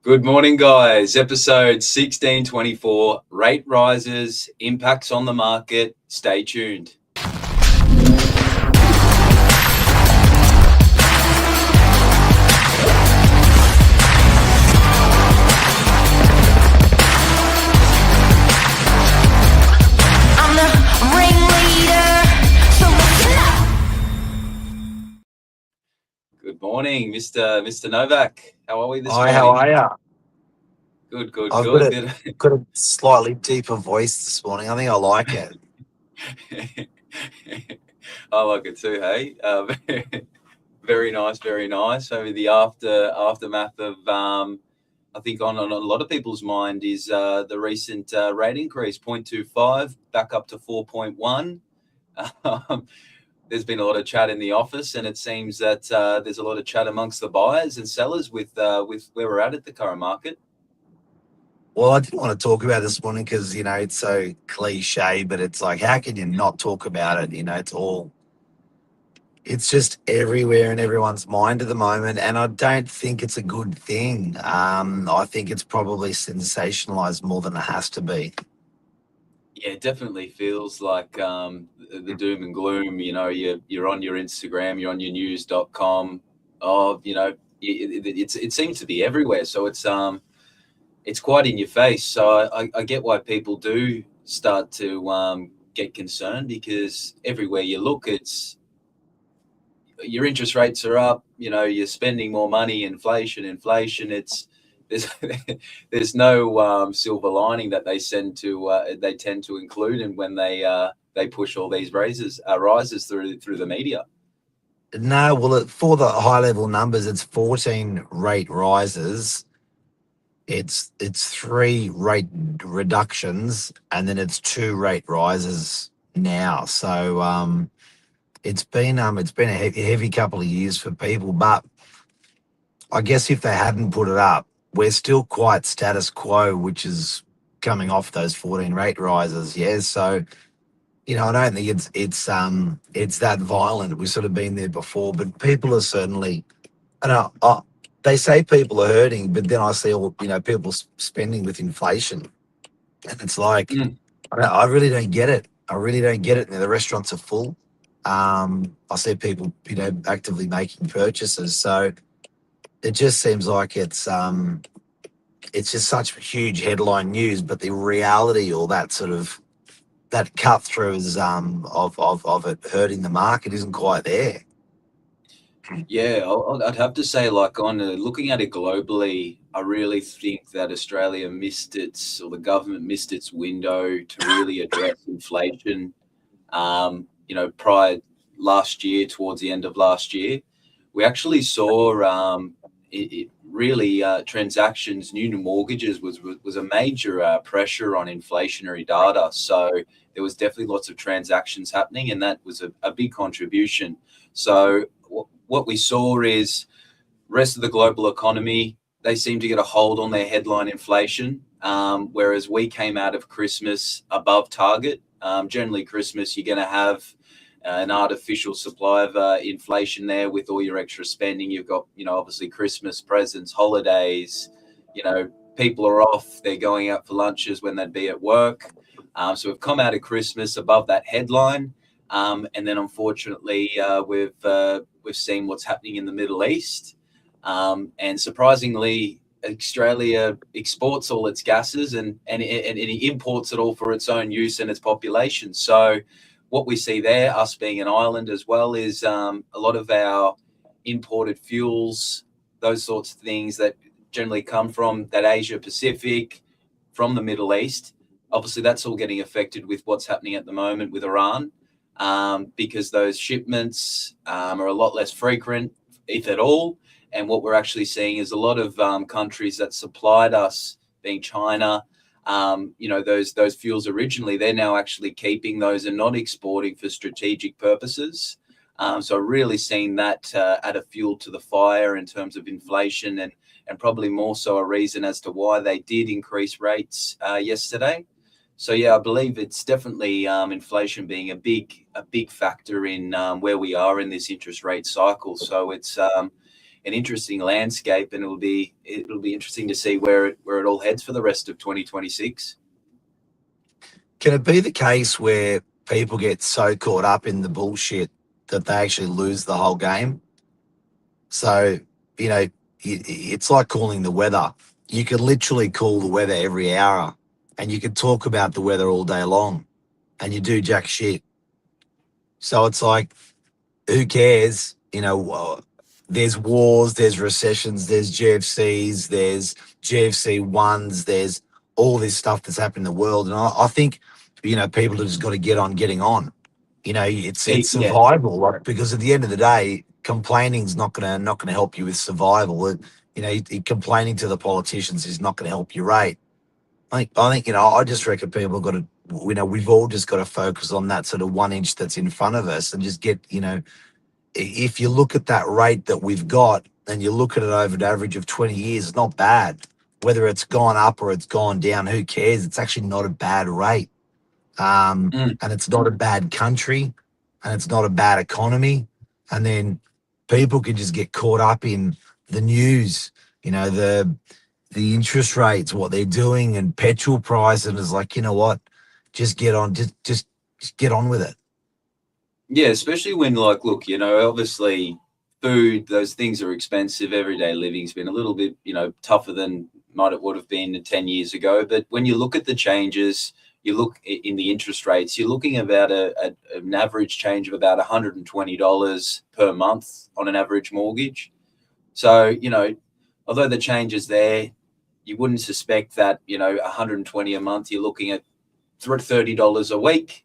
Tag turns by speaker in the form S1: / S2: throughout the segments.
S1: Good morning, guys. Episode 1624, rate rises, impacts on the market. Stay tuned.
S2: I'm the ringleader, so listen up.
S1: Good morning, Mr. Novak. How are we this
S3: Hi,
S1: morning?
S3: how are you?
S1: Good.
S3: I've got a slightly deeper voice this morning. I think I like it.
S1: I like it too, hey? Very nice, very nice. So the aftermath of, I think on a lot of people's mind is the recent rate increase, 0.25 back up to 4.1. There's been a lot of chat in the office, and it seems that there's a lot of chat amongst the buyers and sellers with where we're at the current market.
S3: Well, I didn't want to talk about it this morning because, it's so cliche, but it's like, how can you not talk about it? It's just everywhere in everyone's mind at the moment. And I don't think it's a good thing. I think it's probably sensationalized more than it has to be.
S1: Yeah, it definitely feels like the doom and gloom. You're on your Instagram, you're on your news.com. It seems to be everywhere. So it's quite in your face. So I get why people do start to get concerned, because everywhere you look, it's your interest rates are up. You're spending more money. Inflation. It's there's no silver lining that they tend to include, and when they push all these rises through the media.
S3: No, well, for the high level numbers, it's 14 rate rises. It's 3 rate reductions, and then it's 2 rate rises now. So it's been a heavy couple of years for people. But I guess if they hadn't put it up, we're still quite status quo, which is coming off those 14 rate rises. Yeah, so I don't think it's that violent. We've sort of been there before, but people are certainly. I don't know. They say people are hurting, but then I see all people spending with inflation, and it's like I really don't get it. I really don't get it. The restaurants are full. I see people actively making purchases, so it just seems like it's just such huge headline news, but the reality or that sort of that cut through is of it hurting the market isn't quite there.
S1: Yeah, I'd have to say, like, looking at it globally, I really think that Australia the government missed its window to really address inflation. Prior last year, towards the end of last year, we actually saw transactions, new mortgages was a major pressure on inflationary data. So there was definitely lots of transactions happening, and that was a big contribution. So what we saw is rest of the global economy, they seem to get a hold on their headline inflation, whereas we came out of Christmas above target. Generally, Christmas, you're going to have an artificial supply of inflation there with all your extra spending. You've got, obviously Christmas presents, holidays, people are off, they're going out for lunches when they'd be at work. So we've come out of Christmas above that headline. And then unfortunately, we've seen what's happening in the Middle East. And surprisingly, Australia exports all its gases and it imports it all for its own use and its population. So what we see there, us being an island as well, is a lot of our imported fuels, those sorts of things that generally come from that Asia Pacific, from the Middle East. Obviously, that's all getting affected with what's happening at the moment with Iran, because those shipments are a lot less frequent, if at all. And what we're actually seeing is a lot of countries that supplied us, being China, those fuels originally, they're now actually keeping those and not exporting for strategic purposes. So really seeing that add a fuel to the fire in terms of inflation, and probably more so a reason as to why they did increase rates yesterday. So yeah, I believe it's definitely inflation being a big factor in where we are in this interest rate cycle. So an interesting landscape, and it'll be interesting to see where it all heads for the rest of 2026.
S3: Can it be the case where people get so caught up in the bullshit that they actually lose the whole game? So, you know, it's like calling the weather. You could literally call the weather every hour and you could talk about the weather all day long and you do jack shit. So it's like, who cares? You know, there's wars, there's recessions, there's GFCs, there's GFC ones, there's all this stuff that's happened in the world. And I think, you know, people have just got to get on getting on. You know, it's
S1: Yeah.
S3: survival, right? Because at the end of the day, complaining's not gonna help you with survival. You know, complaining to the politicians is not going to help your rate. I think, you know, I just reckon people got to, you know, we've all just got to focus on that sort of 1 inch that's in front of us and just get, you know, if you look at that rate that we've got and you look at it over an average of 20 years, it's not bad. Whether it's gone up or it's gone down, who cares? It's actually not a bad rate. And it's not a bad country and it's not a bad economy. And then people can just get caught up in the news, you know, the interest rates, what they're doing, and petrol price, and it's like, you know what, just get on, just get on with it.
S1: Yeah, especially when, like, look, you know, obviously food, those things are expensive. Everyday living's been a little bit, you know, tougher than it would have been 10 years ago. But when you look at the changes, you look in the interest rates, you're looking about an average change of about $120 per month on an average mortgage. So, you know, although the change is there, you wouldn't suspect that, you know, $120 a month, you're looking at $30 a week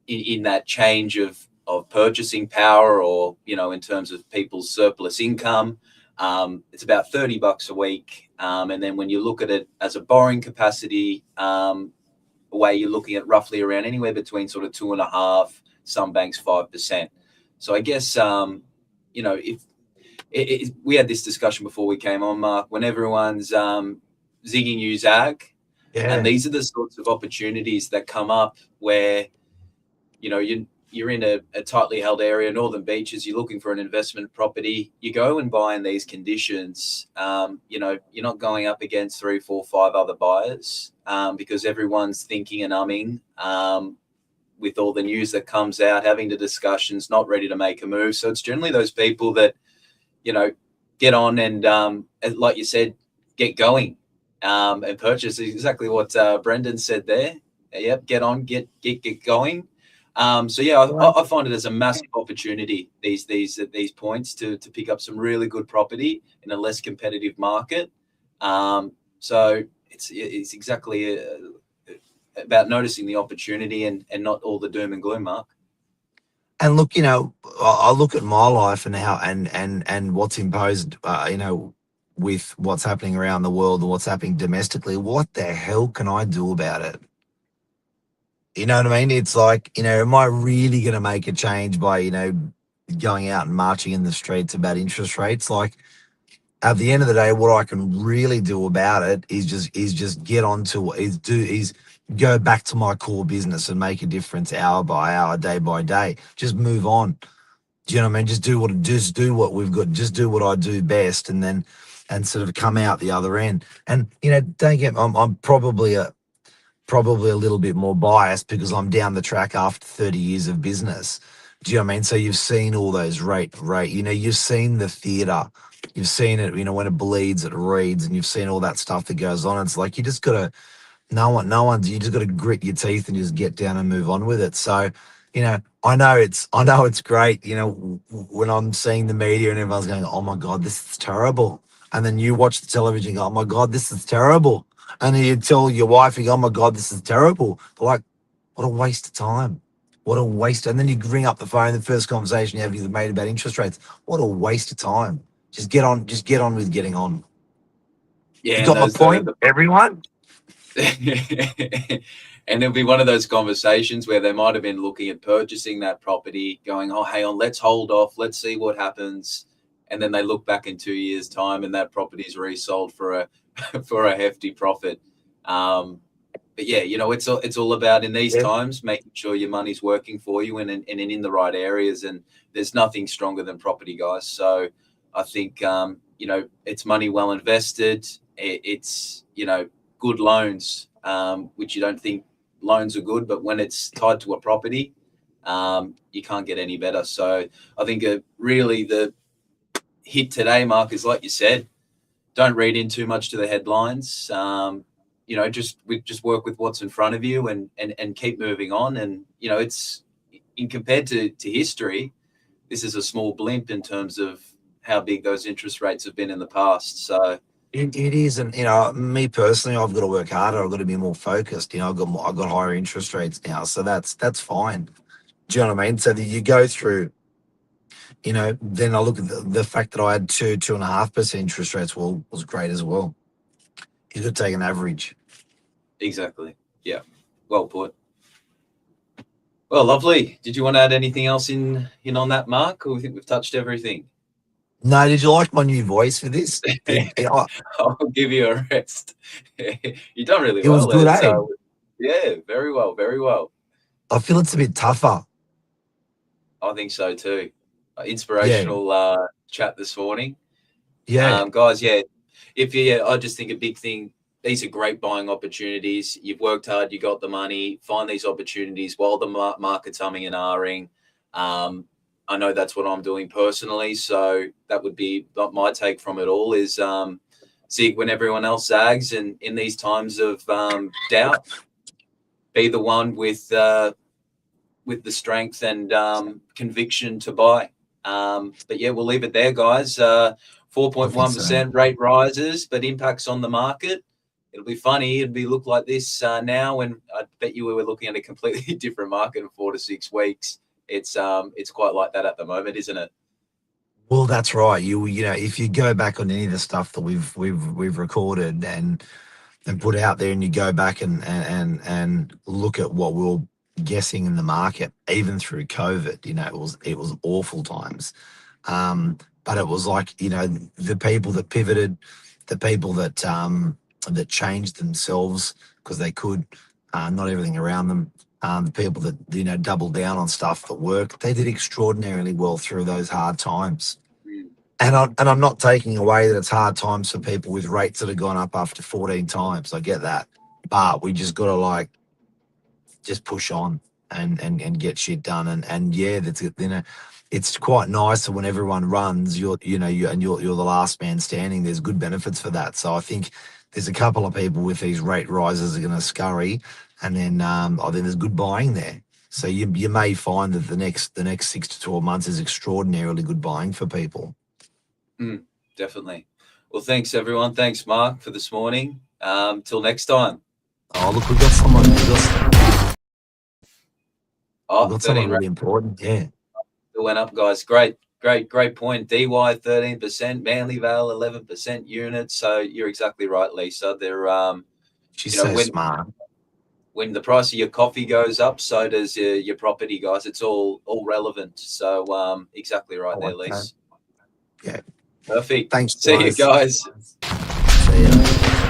S1: in that change of purchasing power, or, you know, in terms of people's surplus income. It's about $30 a week. And then when you look at it as a borrowing capacity, way you're looking at roughly around anywhere between sort of 2.5%, some banks 5%. So I guess, you know, if we had this discussion before we came on, Mark, when everyone's zigging you, zag, and these are the sorts of opportunities that come up where, you know, you're in a tightly held area, Northern Beaches, you're looking for an investment property, you go and buy in these conditions, you know, you're not going up against 3, 4, 5 other buyers because everyone's thinking and umming with all the news that comes out, having the discussions, not ready to make a move. So it's generally those people that, you know, get on and like you said, get going and purchase. Exactly what Brendan said there. Yep, get on, get going. So yeah, I find it as a massive opportunity these points to pick up some really good property in a less competitive market. So it's exactly about noticing the opportunity and not all the doom and gloom, Mark.
S3: And look, you know, I look at my life and how and what's imposed, you know, with what's happening around the world and what's happening domestically. What the hell can I do about it? You know what I mean? It's like, you know, am I really going to make a change by, you know, going out and marching in the streets about interest rates? Like, at the end of the day, what I can really do about it is just get on to is go back to my core business and make a difference hour by hour, day by day. Just move on. Do you know what I mean? Just do what we've got. Just do what I do best, and sort of come out the other end. And, you know, don't get, I'm probably a little bit more biased because I'm down the track after 30 years of business. Do you know what I mean? So you've seen all those rate, you know, you've seen the theatre, you've seen it, you know, when it bleeds, it reads, and you've seen all that stuff that goes on. It's like, you just got to, you just got to grit your teeth and just get down and move on with it. So, you know, I know it's great, you know, when I'm seeing the media and everyone's going, oh my God, this is terrible. And then you watch the television and go, oh my God, this is terrible. And then you tell your wife, you go, oh my God, this is terrible. They're like, what a waste of time. What a waste. And then you ring up the phone, the first conversation you have is made about interest rates. What a waste of time. Just get on with getting on.
S1: Yeah.
S3: You got my point, everyone?
S1: And it'll be one of those conversations where they might have been looking at purchasing that property, going, oh, hang on, let's hold off. Let's see what happens. And then they look back in 2 years' time and that property's resold for a hefty profit. But yeah, you know, it's all about in these times making sure your money's working for you and in the right areas. And there's nothing stronger than property, guys. So I think, it's money well invested. It's, good loans, which you don't think loans are good, but when it's tied to a property, you can't get any better. So I think really the hit today, Mark, is like you said, don't read in too much to the headlines. Just work with what's in front of you and keep moving on. And, it's compared to history, this is a small blimp in terms of how big those interest rates have been in the past. So
S3: It is, and me personally, I've got to work harder. I've got to be more focused. I've got higher interest rates now, so that's fine. Do you know what I mean? So that you go through, then I look at the fact that I had 2.5% interest rates. Well, was great as well. You could take an average.
S1: exactly. Yeah. Well put. Well, lovely. Did you want to add anything else in on that, Mark, or we think we've touched everything?
S3: No, did you like my new voice for this?
S1: I'll give you a rest. You've done really
S3: It
S1: well.
S3: was good,
S1: there,
S3: eh?
S1: so, yeah, very well, very well.
S3: I feel it's a bit tougher.
S1: I think so too. Inspirational chat this morning.
S3: Yeah.
S1: Guys, yeah. I just think a big thing, these are great buying opportunities. You've worked hard, you got the money, find these opportunities while the market's humming and ahhing. I know that's what I'm doing personally. So that would be my take from it all is zig when everyone else zags, and in these times of doubt, be the one with the strength and conviction to buy. But yeah, we'll leave it there, guys. 4.1% rate rises, but impacts on the market. It'll be funny. It'll look like this now, and I bet you we were looking at a completely different market in 4 to 6 weeks. It's quite like that at the moment, isn't it?
S3: Well, that's right. If you go back on any of the stuff that we've recorded and put out there, and you go back and look at what we were guessing in the market, even through COVID, it was awful times. But it was like, the people that pivoted, the people that changed themselves because they could, not everything around them. The people that doubled down on stuff that worked, they did extraordinarily well through those hard times. And I'm not taking away that it's hard times for people with rates that have gone up after 14 times. I get that, but we just got to just push on and get shit done. And yeah, that's it's quite nice when everyone runs. You're the last man standing. There's good benefits for that. So I think there's a couple of people with these rate rises are going to scurry. And then I think there's good buying there. So you may find that the next 6 to 12 months is extraordinarily good buying for people.
S1: Definitely. Well, thanks everyone. Thanks, Mark, for this morning. Till next time.
S3: Oh, look, we got someone. We got
S1: 13
S3: someone really important. Yeah.
S1: It went up, guys. Great point. DY 13%, Manly Vale 11% units. So you're exactly right, Lisa. They're
S3: She's so smart.
S1: When the price of your coffee goes up, so does your property, guys. It's all relevant. So exactly right there, Lisa.
S3: Yeah.
S1: Perfect.
S3: Thanks.
S1: See you guys.
S3: See ya.